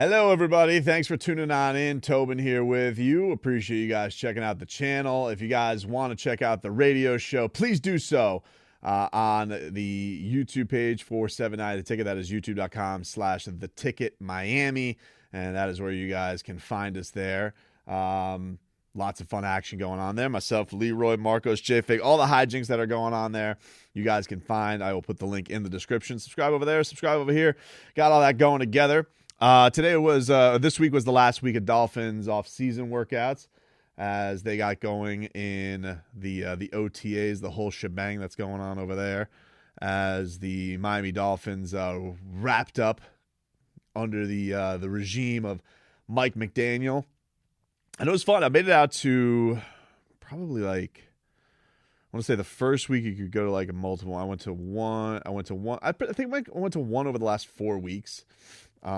Hello, everybody. Thanks for tuning on in. Tobin here with you. Appreciate you guys checking out the channel. If you guys want to check out the radio show, please do so on the YouTube page for 790 The Ticket. That is youtube.com/The Ticket Miami. And that is where you guys can find us there. Lots of fun action going on there. Myself, Leroy, Marcos, J-Fig, all the hijinks that are going on there, you guys can find. I will put the link in the description. Subscribe over there. Subscribe over here. Got all that going together. This week was the last week of Dolphins off-season workouts as they got going in the OTAs, the whole shebang that's going on over there, as the Miami Dolphins wrapped up under the regime of Mike McDaniel. And it was fun. I made it out to probably I want to say the first week you could go to a multiple. I went to one. I think I went to one over the last 4 weeks. The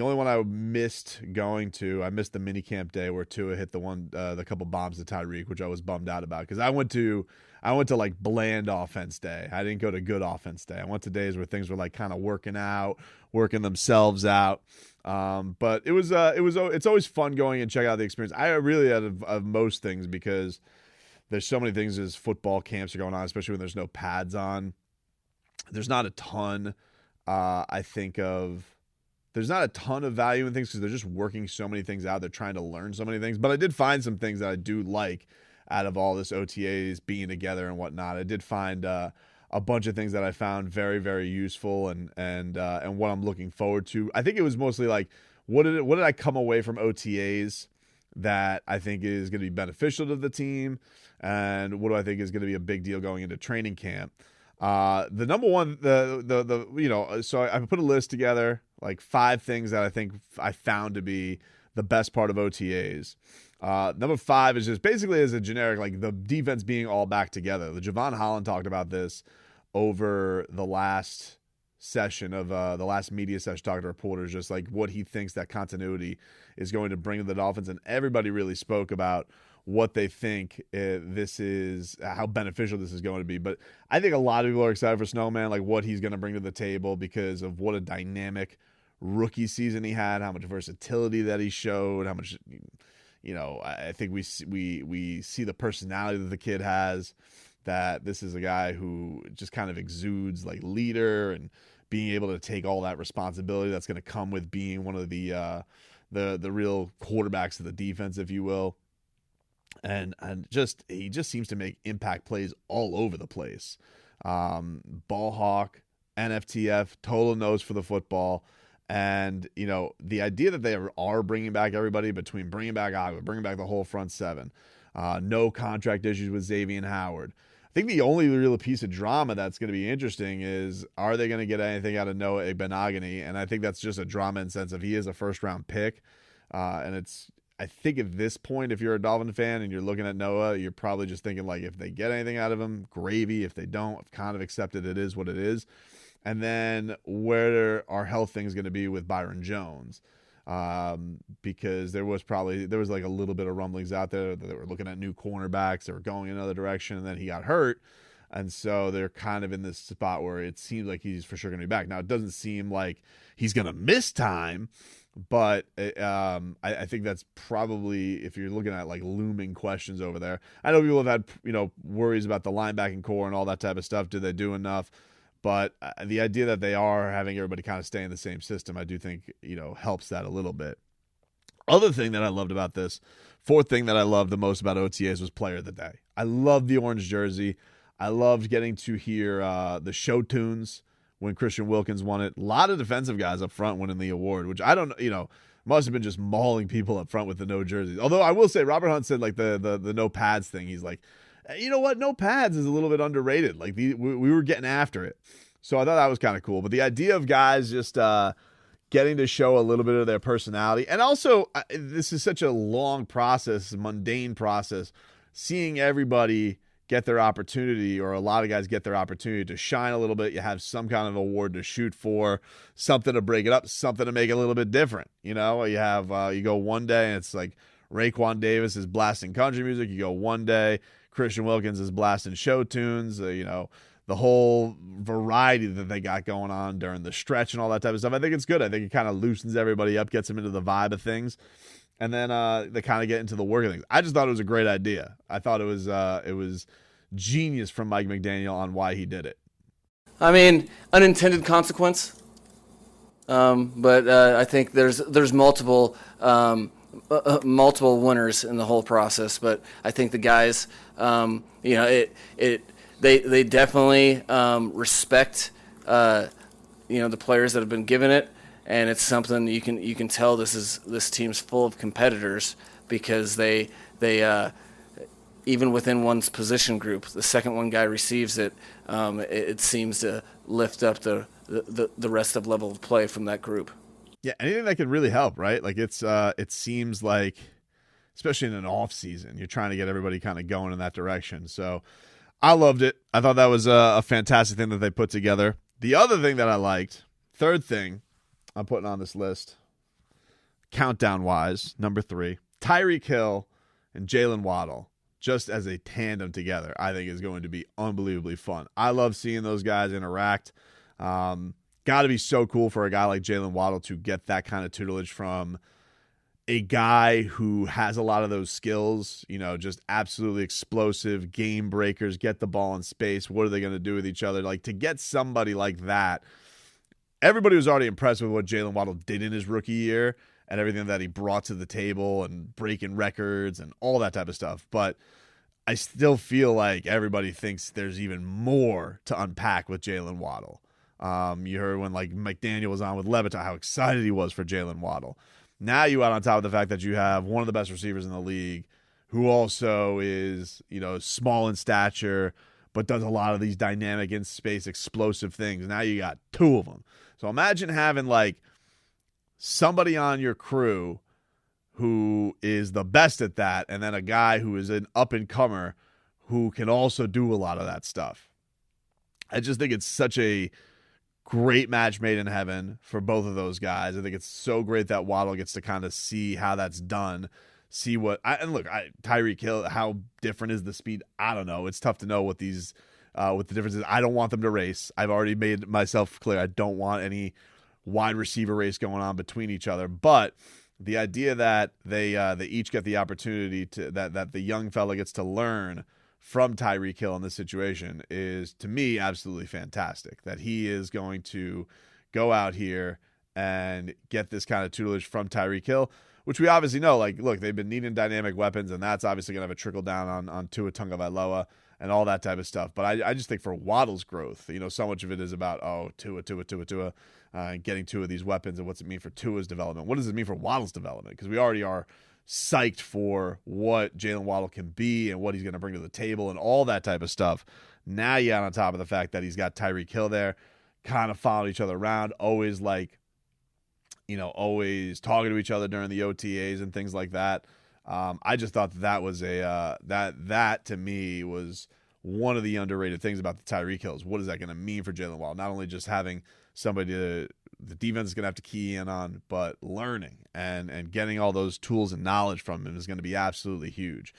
only one I missed going to, I missed the minicamp day where Tua hit the couple bombs to Tyree, which I was bummed out about because I went to bland offense day. I didn't go to good offense day. I went to days where things were kind of working themselves out. But it's always fun going and check out the experience. I really out of most things because there's so many things as football camps are going on, especially when there's no pads on. There's not a ton. There's not a ton of value in things because they're just working so many things out. They're trying to learn so many things. But I did find some things that I do like out of all this OTAs being together and whatnot. I did find a bunch of things that I found very, very useful and what I'm looking forward to. I think it was mostly what did I come away from OTAs that I think is going to be beneficial to the team, and what do I think is going to be a big deal going into training camp. The number one, so I put a list together, 5 things that I think I found to be the best part of OTAs. Number 5 is just basically as a generic, the defense being all back together. The Javon Holland talked about this over the last session of the last media session, talking to reporters, just what he thinks that continuity is going to bring to the Dolphins. And everybody really spoke about what they think how beneficial this is going to be. But I think a lot of people are excited for Snowman, what he's going to bring to the table because of what a dynamic rookie season he had, how much versatility that he showed, how much, I think we see the personality that the kid has, that this is a guy who just kind of exudes leader and being able to take all that responsibility that's going to come with being one of the real quarterbacks of the defense, if you will. And he just seems to make impact plays all over the place. Ball hawk, NFTF, total nose for the football. And, the idea that they are bringing back everybody, between bringing back Agua, bringing back the whole front 7, no contract issues with Xavier Howard. I think the only real piece of drama that's going to be interesting is, are they going to get anything out of Noah Igbenogany? And I think that's just a drama in sense of he is a first-round pick. And I think at this point, if you're a Dolphin fan and you're looking at Noah, you're probably just thinking, if they get anything out of him, gravy. If they don't, I've kind of accepted it is what it is. And then where are health things going to be with Byron Jones? Because there was a little bit of rumblings out there that they were looking at new cornerbacks. They were going another direction, and then he got hurt. And so they're kind of in this spot where it seems like he's for sure going to be back. Now, it doesn't seem like he's going to miss time, but I think that's probably, if you're looking at looming questions over there. I know people have had worries about the linebacking core and all that type of stuff. Did they do enough? But the idea that they are having everybody kind of stay in the same system, I do think helps that a little bit. Other thing that I loved about this, 4th thing that I loved the most about OTAs was player of the day. I loved the orange jersey. I loved getting to hear the show tunes when Christian Wilkins won it. A lot of defensive guys up front winning the award, which I don't, must have been just mauling people up front with the no jerseys. Although I will say, Robert Hunt said the no pads thing. He's like, you know what? No pads is a little bit underrated. We were getting after it. So I thought that was kind of cool. But the idea of guys just getting to show a little bit of their personality. And also, this is such a long process, mundane process, seeing everybody get their opportunity, or a lot of guys get their opportunity to shine a little bit. You have some kind of award to shoot for, something to break it up, something to make it a little bit different. You have, you go one day and it's Raekwon Davis is blasting country music. You go one day, Christian Wilkins is blasting show tunes. the whole variety that they got going on during the stretch and all that type of stuff. I think it's good. I think it kind of loosens everybody up, gets them into the vibe of things, and then they kind of get into the work of things. I just thought it was a great idea. I thought it was genius from Mike McDaniel on why he did it. I mean, unintended consequence, but I think there's multiple winners in the whole process. But I think the guys, they definitely respect the players that have been given it, and it's something you can tell this team's full of competitors, because they even within one's position group, the second one guy receives it, it seems to lift up the rest of level of play from that group. Yeah, anything that could really help, right? Like it seems like, especially in an off season, you're trying to get everybody kind of going in that direction. So I loved it. I thought that was a fantastic thing that they put together. The other thing that I liked, third thing I'm putting on this list, countdown-wise, number 3, Tyree and Jaylen Waddle, just as a tandem together, I think is going to be unbelievably fun. I love seeing those guys interact. Got to be so cool for a guy like Jaylen Waddle to get that kind of tutelage from a guy who has a lot of those skills, just absolutely explosive game breakers, get the ball in space. What are they going to do with each other? Like, to get somebody like that, everybody was already impressed with what Jaylen Waddle did in his rookie year and everything that he brought to the table and breaking records and all that type of stuff. But I still feel like everybody thinks there's even more to unpack with Jaylen Waddle. You heard when McDaniel was on with Levitt how excited he was for Jaylen Waddle. Now you add on top of the fact that you have one of the best receivers in the league who also is, small in stature, but does a lot of these dynamic in space explosive things. Now you got 2 of them. So imagine having somebody on your crew who is the best at that, and then a guy who is an up-and-comer who can also do a lot of that stuff. I just think it's such a great match made in heaven for both of those guys. I think it's so great that Waddle gets to kind of see how that's done. See what Tyreek Hill, how different is the speed? I don't know. It's tough to know what the difference is. I don't want them to race. I've already made myself clear. I don't want any wide receiver race going on between each other. But the idea that they each get the opportunity to that the young fella gets to learn from Tyreek Hill in this situation is, to me, absolutely fantastic. That he is going to go out here and get this kind of tutelage from Tyreek Hill, which we obviously know, look, they've been needing dynamic weapons, and that's obviously going to have a trickle down on Tua Tagovailoa and all that type of stuff. But I just think for Waddle's growth, so much of it is about, Tua, and getting 2 of these weapons, and what's it mean for Tua's development? What does it mean for Waddle's development? Because we already are psyched for what Jaylen Waddle can be and what he's going to bring to the table and all that type of stuff. Now you add on top of the fact that he's got Tyreek Hill there, kind of following each other around, always always talking to each other during the OTAs and things like that. I just thought that was that to me was one of the underrated things about the Tyreek Hills. What is that going to mean for Jaylen Waddle? Not only just having somebody the defense is going to have to key in on, but learning and getting all those tools and knowledge from him is going to be absolutely huge.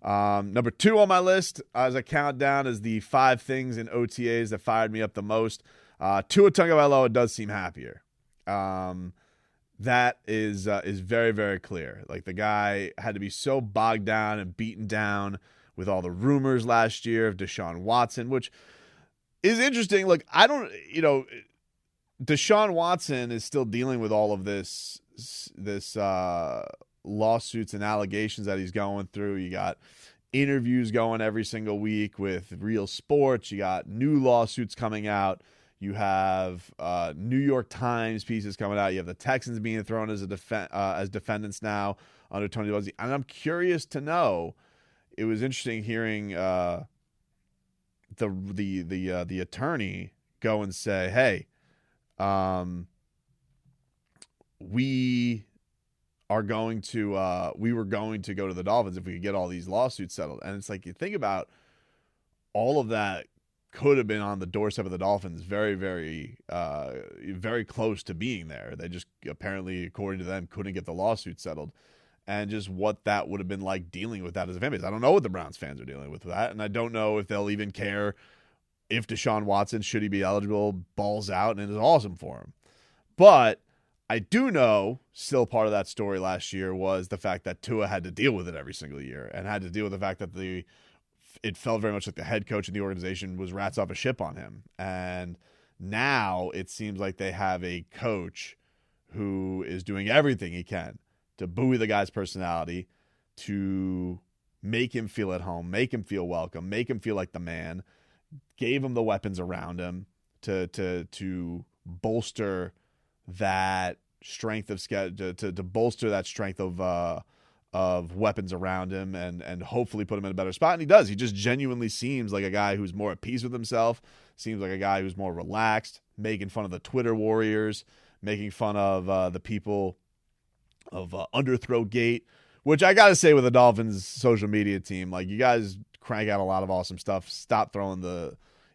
Number 2 on my list as I count down is the 5 things in OTAs that fired me up the most. Tua Tagovailoa does seem happier. That is very, very clear. The guy had to be so bogged down and beaten down with all the rumors last year of Deshaun Watson, which is interesting. Deshaun Watson is still dealing with all of this lawsuits and allegations that he's going through. You got interviews going every single week with Real Sports. You got new lawsuits coming out. You have New York Times pieces coming out. You have the Texans being thrown as as defendants now under Tony Dungy. And I'm curious to know. It was interesting hearing the attorney go and say, "Hey, we were going to go to the Dolphins if we could get all these lawsuits settled." And it's you think about all of that could have been on the doorstep of the Dolphins, very, very, very close to being there. They just apparently, according to them, couldn't get the lawsuit settled. And just what that would have been like dealing with that as a fan base. I don't know what the Browns fans are dealing with that, and I don't know if they'll even care if Deshaun Watson, should he be eligible, balls out, and it is awesome for him. But I do know still part of that story last year was the fact that Tua had to deal with it every single year and had to deal with the fact that it felt very much like the head coach of the organization was rats off a ship on him. And now it seems like they have a coach who is doing everything he can to buoy the guy's personality, to make him feel at home, make him feel welcome, make him feel like the man, gave him the weapons around him to bolster that strength of to bolster that strength of weapons around him and hopefully put him in a better spot. And he does. He just genuinely seems like a guy who's more at peace with himself, seems like a guy who's more relaxed, making fun of the Twitter warriors, making fun of the people of Underthrow Gate, which I got to say with the Dolphins social media team, like, you guys crank out a lot of awesome stuff. Stop throwing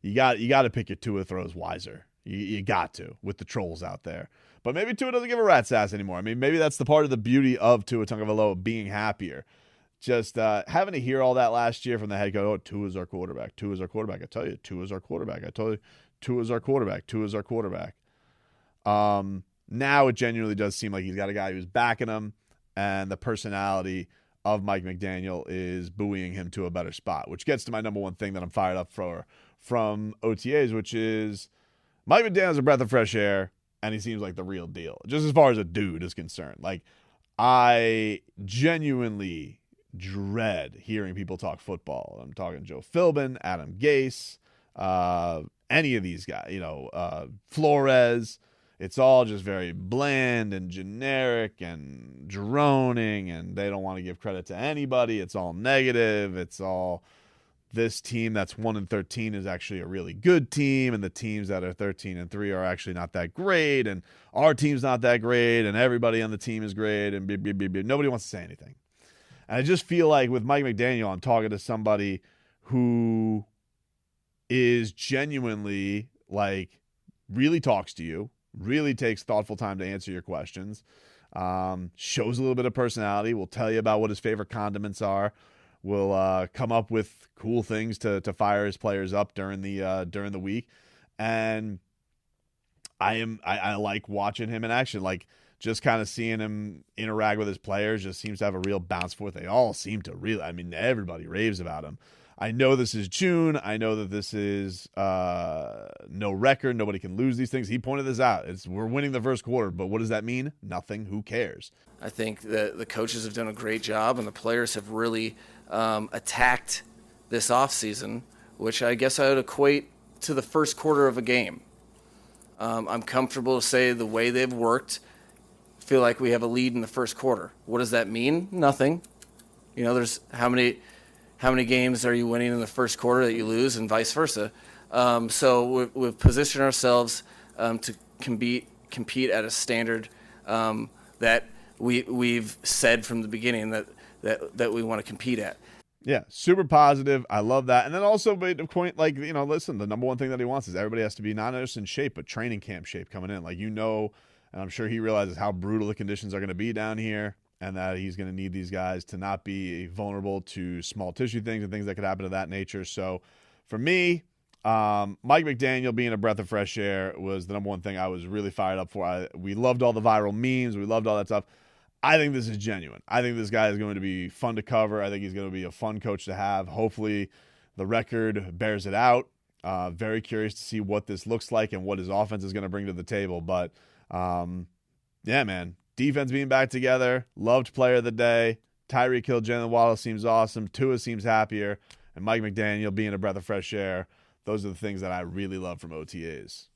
you got to pick your Tua throws wiser. You got to, with the trolls out there. But maybe Tua doesn't give a rat's ass anymore. I mean, maybe that's the part of the beauty of Tua Tagovailoa being happier. Just having to hear all that last year from the head coach, oh, Tua's our quarterback. Tua's our quarterback. I tell you, Tua's our quarterback. I tell you, Tua's our quarterback. Tua's our quarterback. Now it genuinely does seem like he's got a guy who's backing him, and the personality of Mike McDaniel is buoying him to a better spot, which gets to my number one thing that I'm fired up for from OTAs, which is Mike McDaniel's a breath of fresh air, and he seems like the real deal, just as far as a dude is concerned. Like, I genuinely dread hearing people talk football. I'm talking Joe Philbin, Adam Gase, any of these guys, Flores. It's all just very bland and generic and droning, and they don't want to give credit to anybody. It's all negative. It's all, this team that's 1-13 is actually a really good team, and the teams that are 13-3 are actually not that great, and our team's not that great, and everybody on the team is great, and nobody wants to say anything. And I just feel like with Mike McDaniel, I'm talking to somebody who is genuinely, like, really talks to you, really takes thoughtful time to answer your questions, shows a little bit of personality, will tell you about what his favorite condiments are, will come up with cool things to fire his players up during the week. And I like watching him in action, like, just kind of seeing him interact with his players. Just seems to have a real bounce for it. They all seem to really, I mean, everybody raves about him. I know this is June. I know that this is no record. Nobody can lose these things. He pointed this out. We're winning the first quarter, but what does that mean? Nothing. Who cares? I think that the coaches have done a great job, and the players have really attacked this offseason, which I guess I would equate to the first quarter of a game. I'm comfortable to say the way they've worked, feel like we have a lead in the first quarter. What does that mean? Nothing. There's how many games are you winning in the first quarter that you lose, and vice versa. So we've positioned ourselves to compete at a standard that we've said from the beginning that we want to compete at. Yeah, super positive. I love that. And then also made a point, like, listen, the number one thing that he wants is everybody has to be not just in shape, but training camp shape coming in. Like, and I'm sure he realizes how brutal the conditions are going to be down here, and that he's going to need these guys to not be vulnerable to small tissue things and things that could happen of that nature. So for me, Mike McDaniel being a breath of fresh air was the number one thing I was really fired up for. We loved all the viral memes. We loved all that stuff. I think this is genuine. I think this guy is going to be fun to cover. I think he's going to be a fun coach to have. Hopefully the record bears it out. Very curious to see what this looks like and what his offense is going to bring to the table. But, yeah, man. Defense being back together. Loved player of the day. Tyree killed Jaylen Waddle seems awesome. Tua seems happier. And Mike McDaniel being a breath of fresh air. Those are the things that I really love from OTAs.